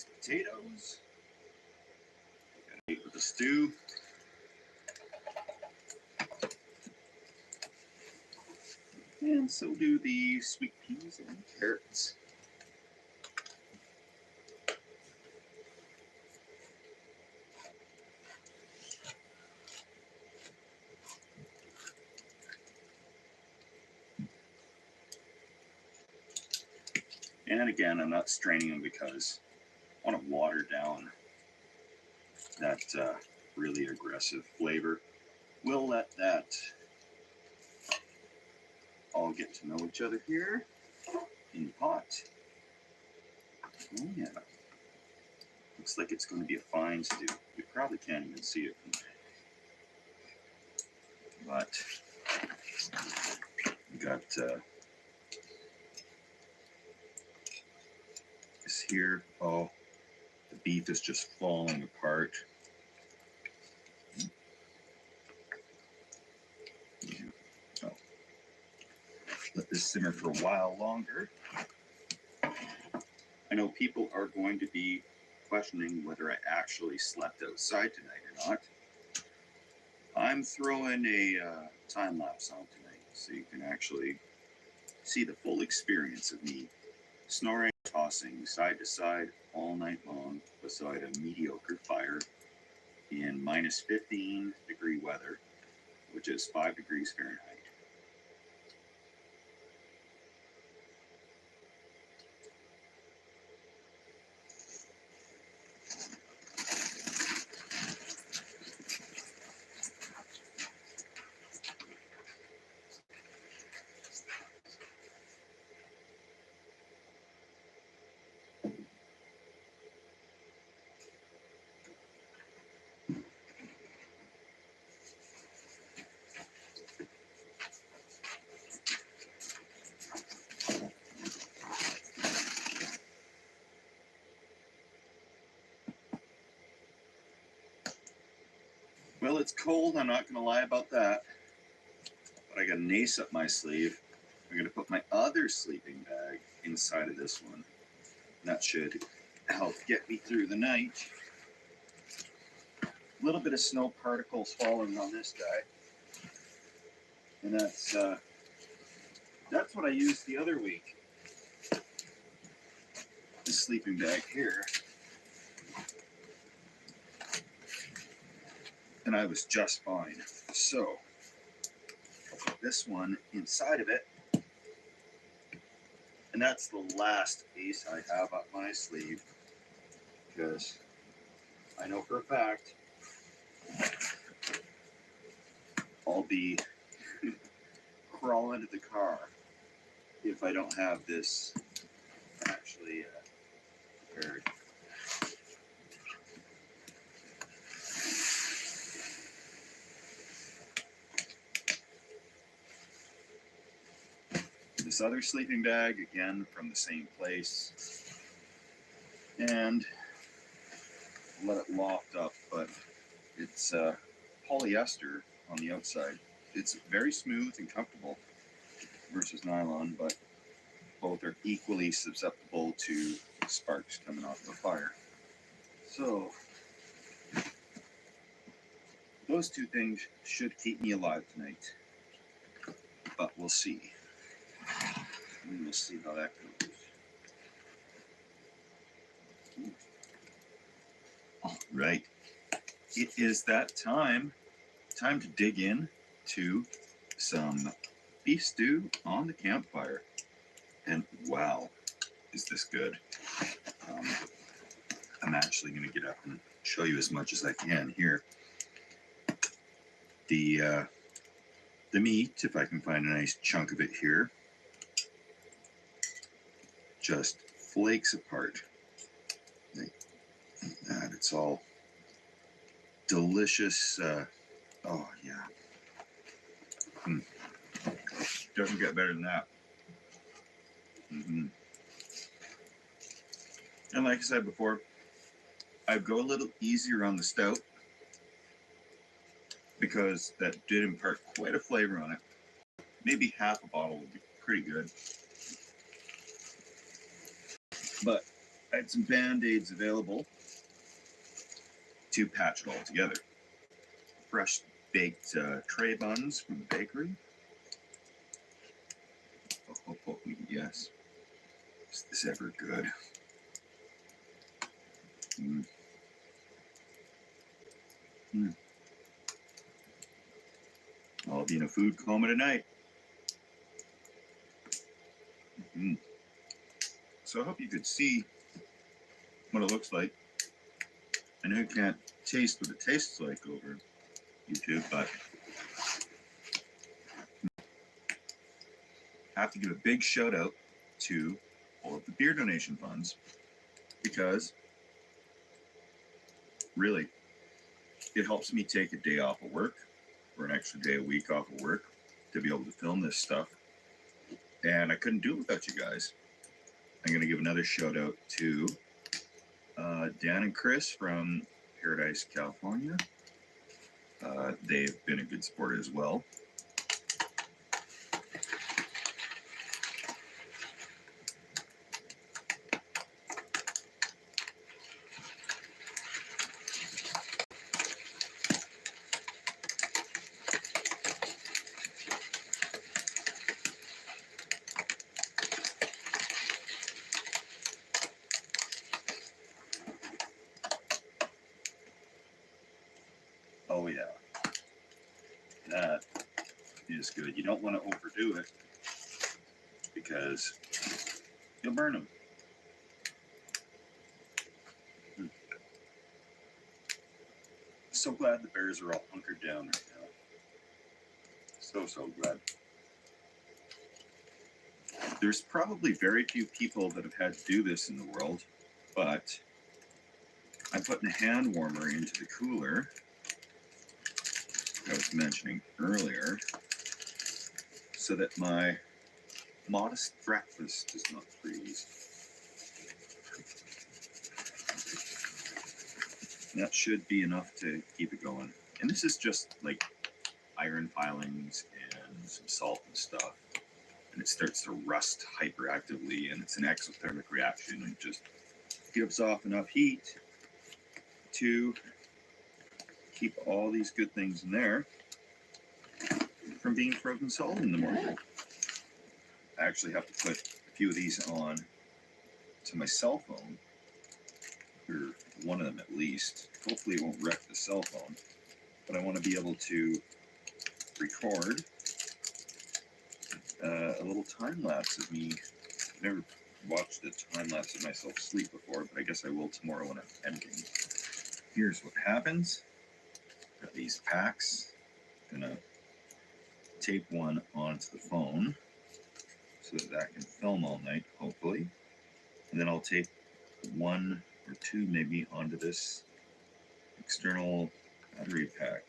diced potatoes. Gotta eat with the stew. And so do the sweet peas and carrots. And again, I'm not straining them because I want to water down that really aggressive flavor. We'll let that all get to know each other here in the pot. Oh yeah. Looks like it's going to be a fine stew. You probably can't even see it from there. But we got this here. Oh, the beef is just falling apart. Oh. Let this simmer for a while longer. I know people are going to be questioning whether I actually slept outside tonight or not. I'm throwing a time lapse on tonight so you can actually see the full experience of me snoring, tossing side to side all night long beside a mediocre fire in minus 15 degree weather, which is 5 degrees Fahrenheit. Well, it's cold, I'm not going to lie about that. But I got an ace up my sleeve. I'm going to put my other sleeping bag inside of this one. That should help get me through the night. A little bit of snow particles falling on this guy. And that's what I used the other week. This sleeping bag here. And I was just fine. So, I'll put this one inside of it. And that's the last ace I have up my sleeve. Because I know for a fact I'll be crawling to the car if I don't have this actually prepared. This other sleeping bag, again, from the same place. And let it loft up, but it's polyester on the outside. It's very smooth and comfortable versus nylon, but both are equally susceptible to sparks coming off the fire. So those two things should keep me alive tonight, but we'll see. We will see how that goes. All right, it is that time to dig in to some beef stew on the campfire. And wow, is this good. I'm actually going to get up and show you as much as I can here. The meat, if I can find a nice chunk of it here, just flakes apart. Like that. It's all delicious. Oh yeah. Doesn't get better than that. And like I said before, I go a little easier on the stout because that did impart quite a flavor on it. Maybe half a bottle would be pretty good. But I had some Band-Aids available to patch it all together. Fresh baked tray buns from the bakery. Oh, yes. Is this ever good? I'll be in a food coma tonight. So I hope you could see what it looks like. I know you can't taste what it tastes like over YouTube, but I have to give a big shout out to all of the beer donation funds, because really it helps me take a day off of work or an extra day a week off of work to be able to film this stuff, and I couldn't do it without you guys. I'm going to give another shout out to Dan and Chris from Paradise, California. They've been a good sport as well. Oh yeah, that is good. You don't want to overdo it because you'll burn them. So glad the bears are all hunkered down right now. So glad. There's probably very few people that have had to do this in the world, but I'm putting a hand warmer into the cooler I was mentioning earlier, so that my modest breakfast does not freeze. That should be enough to keep it going. And this is just like iron filings and some salt and stuff. And it starts to rust hyperactively, and it's an exothermic reaction, and just gives off enough heat to keep all these good things in there from being frozen solid in the morning. I actually have to put a few of these on to my cell phone, or one of them at least. Hopefully it won't wreck the cell phone, but I want to be able to record a little time lapse of me. I've never watched a time lapse of myself sleep before, but I guess I will tomorrow when I'm editing. Here's what happens. Got these packs. Gonna tape one onto the phone so that can film all night, hopefully. And then I'll tape one or two maybe onto this external battery pack.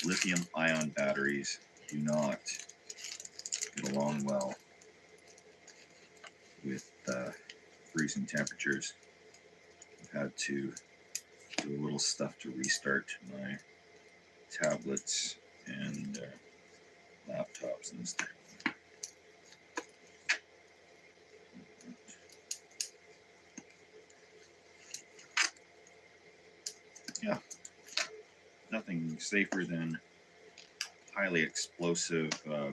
Lithium-ion batteries do not get along well with freezing temperatures. I've had to do a little stuff to restart my tablets and laptops and stuff. Yeah, nothing safer than highly explosive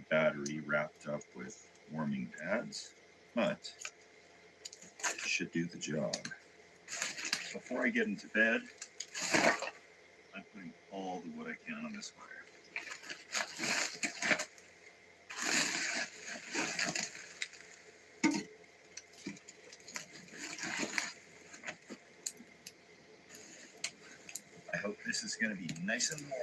battery wrapped up with warming pads, but it should do the job. Before I get into bed, I'm putting all the wood I can on this fire. I hope this is going to be nice and warm.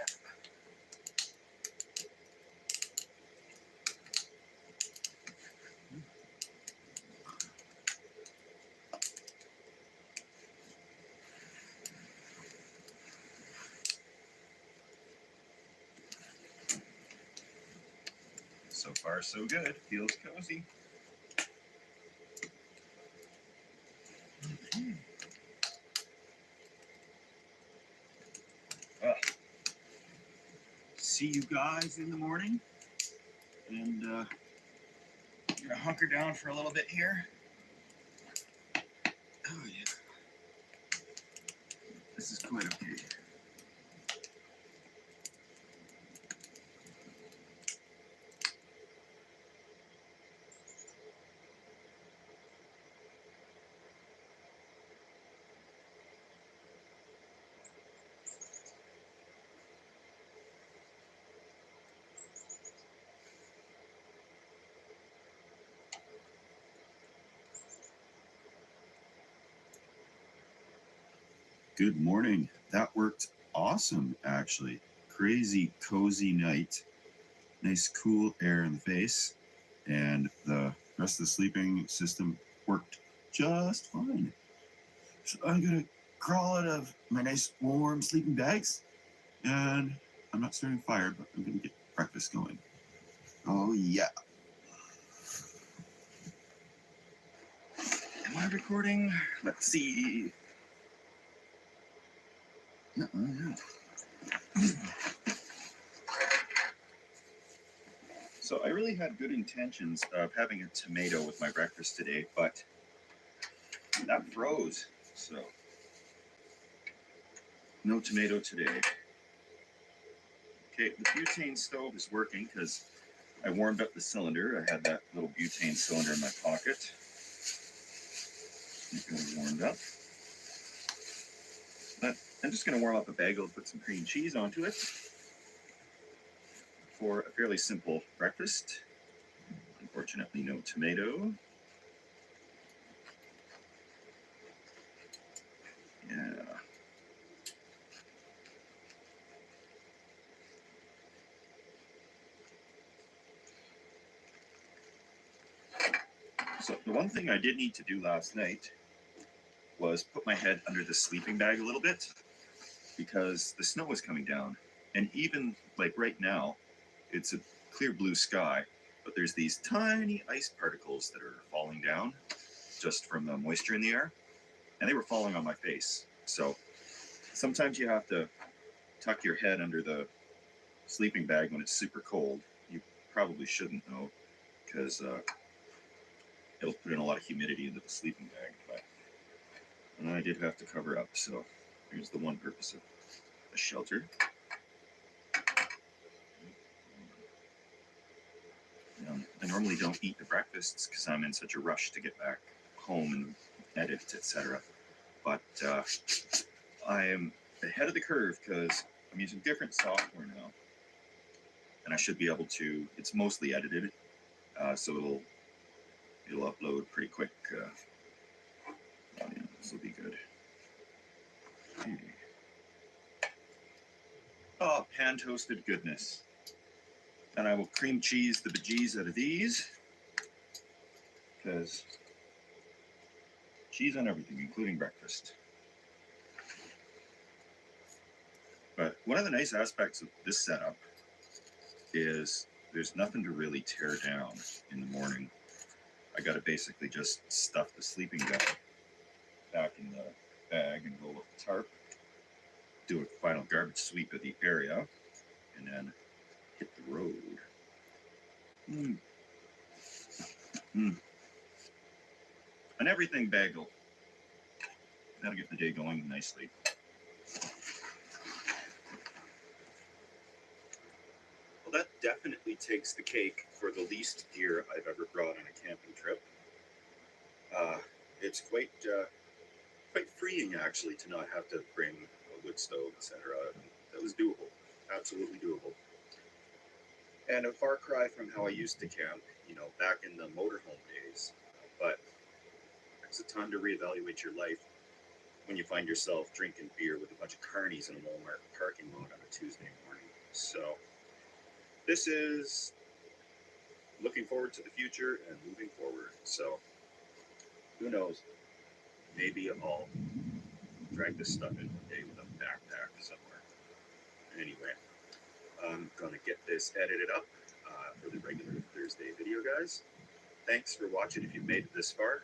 So far, so good. Feels cozy. See you guys in the morning, and I'm gonna hunker down for a little bit here. Oh yeah, this is quite okay. Good morning. That worked awesome, actually. Crazy cozy night. Nice cool air in the face. And the rest of the sleeping system worked just fine. So I'm going to crawl out of my nice warm sleeping bags. And I'm not starting a fire, but I'm going to get breakfast going. Oh, yeah. Am I recording? Let's see. Yeah. So I really had good intentions of having a tomato with my breakfast today, but that froze. So no tomato today. Okay, the butane stove is working because I warmed up the cylinder. I had that little butane cylinder in my pocket. It got warmed up. But I'm just going to warm up a bagel and put some cream cheese onto it for a fairly simple breakfast. Unfortunately, no tomato. Yeah. So the one thing I did need to do last night was put my head under the sleeping bag a little bit because the snow was coming down. And even like right now, it's a clear blue sky, but there's these tiny ice particles that are falling down just from the moisture in the air, and they were falling on my face. So sometimes you have to tuck your head under the sleeping bag when it's super cold. You probably shouldn't though, because it'll put in a lot of humidity into the sleeping bag. But and I did have to cover up, so here's the one purpose of a shelter. I normally don't eat the breakfasts because I'm in such a rush to get back home and edit, etc. But I am ahead of the curve because I'm using different software now, and I should be able to. It's mostly edited, so it'll upload pretty quick. Oh yeah, this will be good. Oh, pan toasted goodness. And I will cream cheese the bejeez out of these because cheese on everything, including breakfast. But one of the nice aspects of this setup is there's nothing to really tear down in the morning. I got to basically just stuff the sleeping bag back in the bag and roll up the tarp, do a final garbage sweep of the area, and then hit the road. An everything bagel. That'll get the day going nicely. Well, that definitely takes the cake for the least gear I've ever brought on a camping trip. It's quite freeing actually to not have to bring a wood stove, etc. That was doable, absolutely doable, and a far cry from how I used to camp, back in the motorhome days. But it's a time to reevaluate your life when you find yourself drinking beer with a bunch of carnies in a Walmart parking lot on a Tuesday morning. So this is looking forward to the future and moving forward. So who knows? Maybe I'll drag this stuff in one day with a backpack somewhere. Anyway, I'm gonna get this edited up for the regular Thursday video, guys. Thanks for watching. If you've made it this far,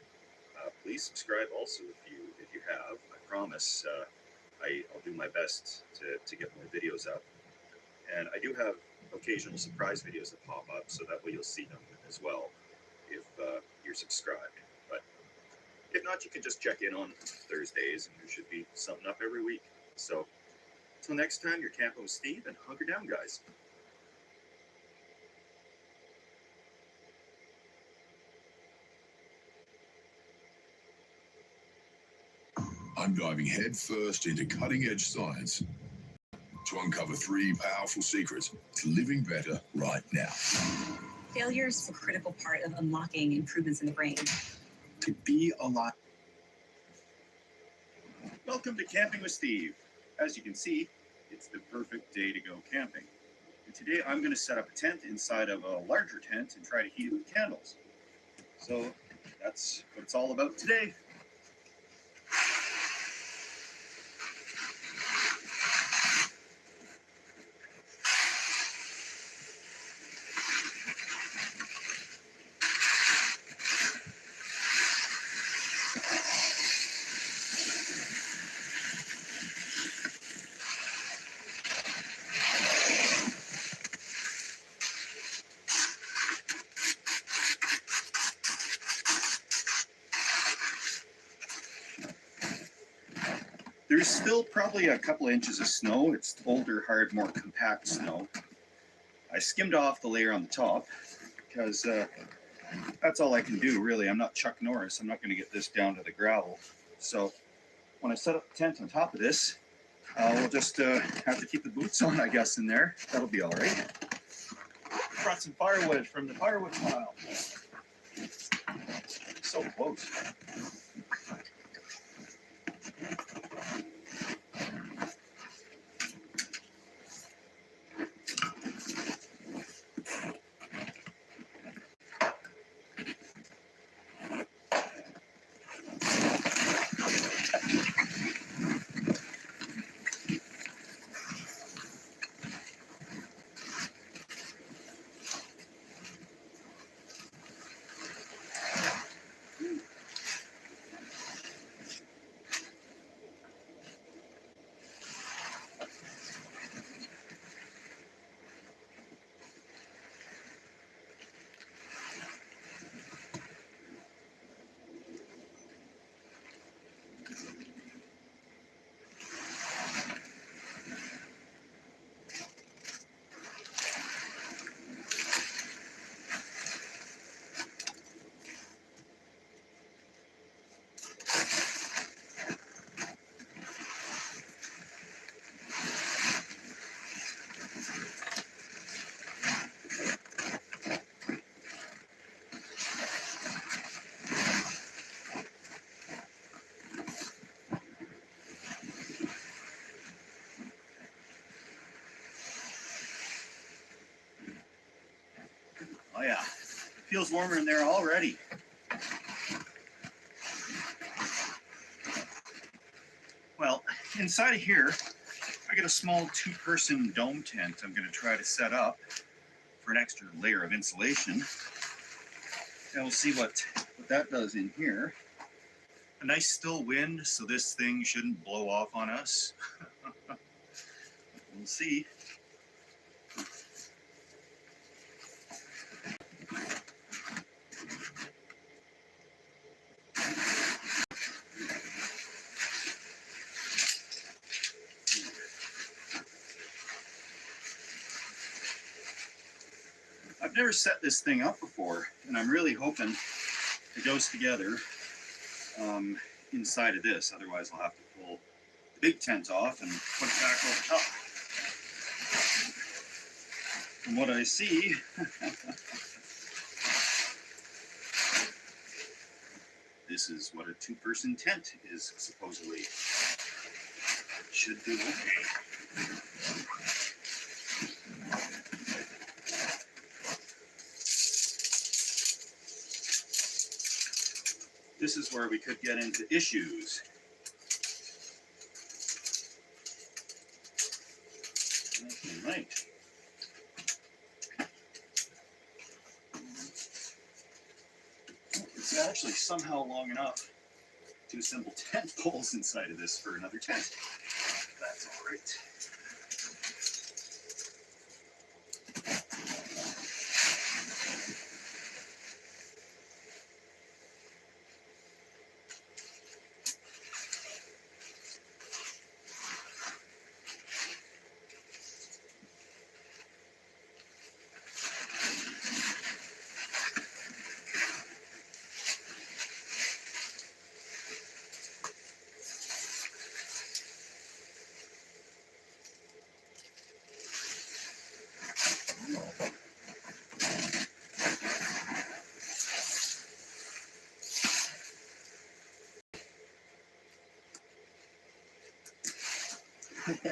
please subscribe. Also, if you have, I promise I'll do my best to get more videos up. And I do have occasional surprise videos that pop up, so that way you'll see them as well if you're subscribed. But if not, not, you can just check in on Thursdays, and there should be something up every week. So, until next time, you're camping with Steve, and hunker down, guys. I'm diving headfirst into cutting-edge science to uncover 3 powerful secrets to living better right now. Failure is a critical part of unlocking improvements in the brain. To be alive. Welcome to Camping with Steve. As you can see, it's the perfect day to go camping. And today I'm going to set up a tent inside of a larger tent and try to heat it with candles. So that's what it's all about today. There's still probably a couple inches of snow. It's older, hard, more compact snow. I skimmed off the layer on the top because that's all I can do, really. I'm not Chuck Norris. I'm not going to get this down to the gravel. So when I set up the tent on top of this, we'll just have to keep the boots on, I guess, in there. That'll be all right. Brought some firewood from the firewood pile. So close. Oh yeah, it feels warmer in there already. Well, inside of here, I got a small 2-person dome tent I'm going to try to set up for an extra layer of insulation. And we'll see what that does in here. A nice still wind, so this thing shouldn't blow off on us. We'll see. I've never set this thing up before, and I'm really hoping it goes together inside of this. Otherwise, I'll have to pull the big tent off and put it back over top. From what I see, this is what a 2-person tent is supposedly. It should do okay. This is where we could get into issues. Right. It's actually somehow long enough to assemble 10 poles inside of this for another tent. That's all right.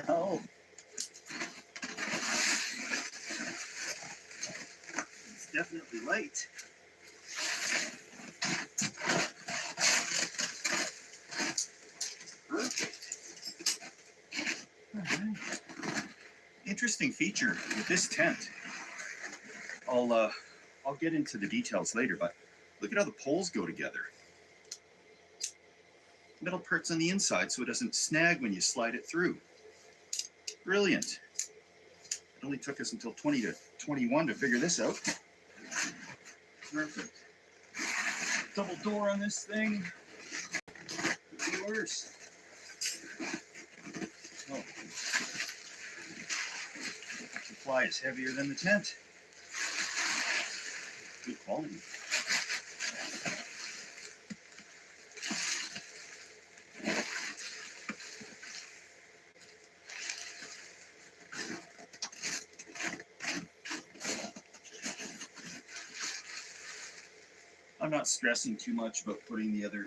Oh. It's definitely light. Perfect. All right. Interesting feature with this tent. I'll get into the details later, but look at how the poles go together. Metal parts on the inside so it doesn't snag when you slide it through. Brilliant. It only took us until 2021 to figure this out. Perfect. Double door on this thing. Could be worse. Oh. The fly is heavier than the tent. Good quality. I'm not stressing too much about putting the other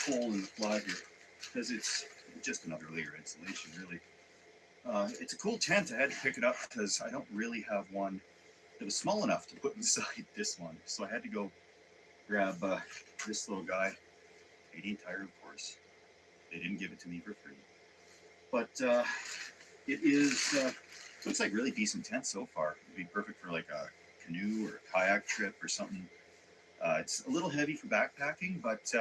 hole in the fly here because it's just another layer of insulation, really. It's a cool tent. I had to pick it up because I don't really have one that was small enough to put inside this one. So I had to go grab this little guy, 18 tire, of course. They didn't give it to me for free. But it is, looks like really decent tent so far. It'd be perfect for like a canoe or a kayak trip or something. It's a little heavy for backpacking, but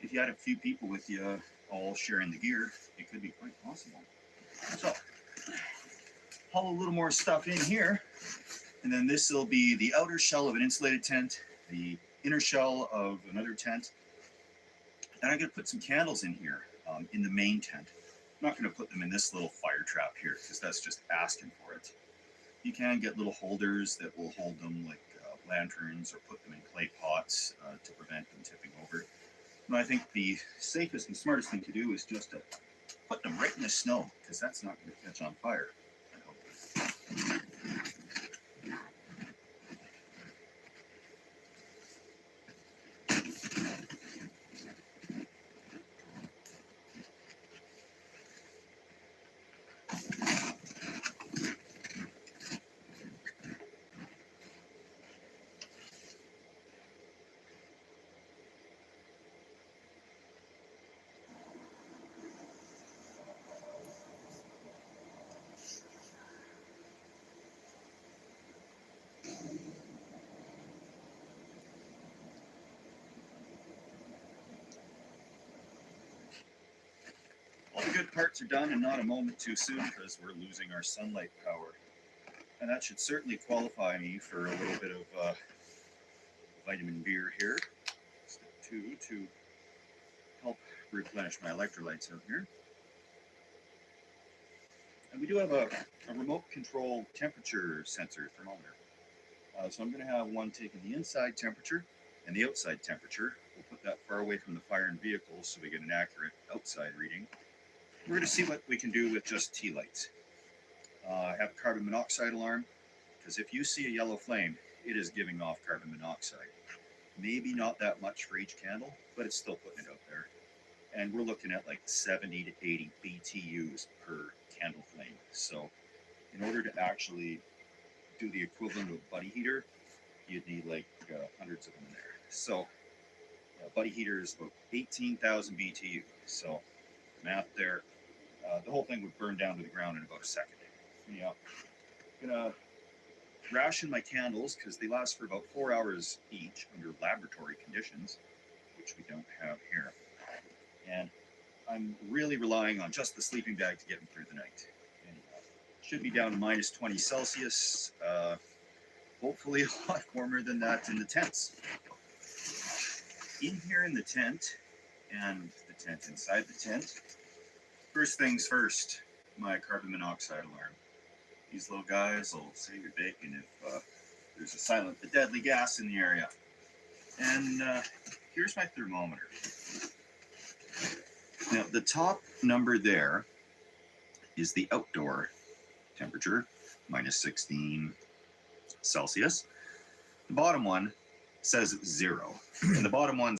if you had a few people with you all sharing the gear, it could be quite possible. So, haul a little more stuff in here, and then this will be the outer shell of an insulated tent, the inner shell of another tent. And I'm going to put some candles in here in the main tent. I'm not going to put them in this little fire trap here because that's just asking for it. You can get little holders that will hold them, like lanterns, or put them in clay pots to prevent them tipping over. But I think the safest and smartest thing to do is just to put them right in the snow, because that's not going to catch on fire. All the good parts are done, and not a moment too soon, because we're losing our sunlight power. And that should certainly qualify me for a little bit of vitamin beer here. Step 2 to help replenish my electrolytes out here. And we do have a remote control temperature sensor thermometer. So I'm going to have one taking the inside temperature and the outside temperature. We'll put that far away from the fire and vehicles so we get an accurate outside reading. We're going to see what we can do with just tea lights. I have a carbon monoxide alarm, because if you see a yellow flame, it is giving off carbon monoxide. Maybe not that much for each candle, but it's still putting it out there. And we're looking at like 70 to 80 BTUs per candle flame. So in order to actually do the equivalent of a buddy heater, you'd need like hundreds of them in there. So a buddy heater is about 18,000 BTU. So math there, the whole thing would burn down to the ground in about a second. Yeah, I'm gonna ration my candles because they last for about 4 hours each under laboratory conditions, which we don't have here. And I'm really relying on just the sleeping bag to get me through the night. And should be down to minus 20 Celsius. Hopefully a lot warmer than that in the tents. In here in the tent, and the tent inside the tent, first things first, my carbon monoxide alarm. These little guys will save your bacon if there's a silent but deadly gas in the area. And here's my thermometer. Now, the top number there is the outdoor temperature, minus 16 Celsius. The bottom one says 0, and the bottom one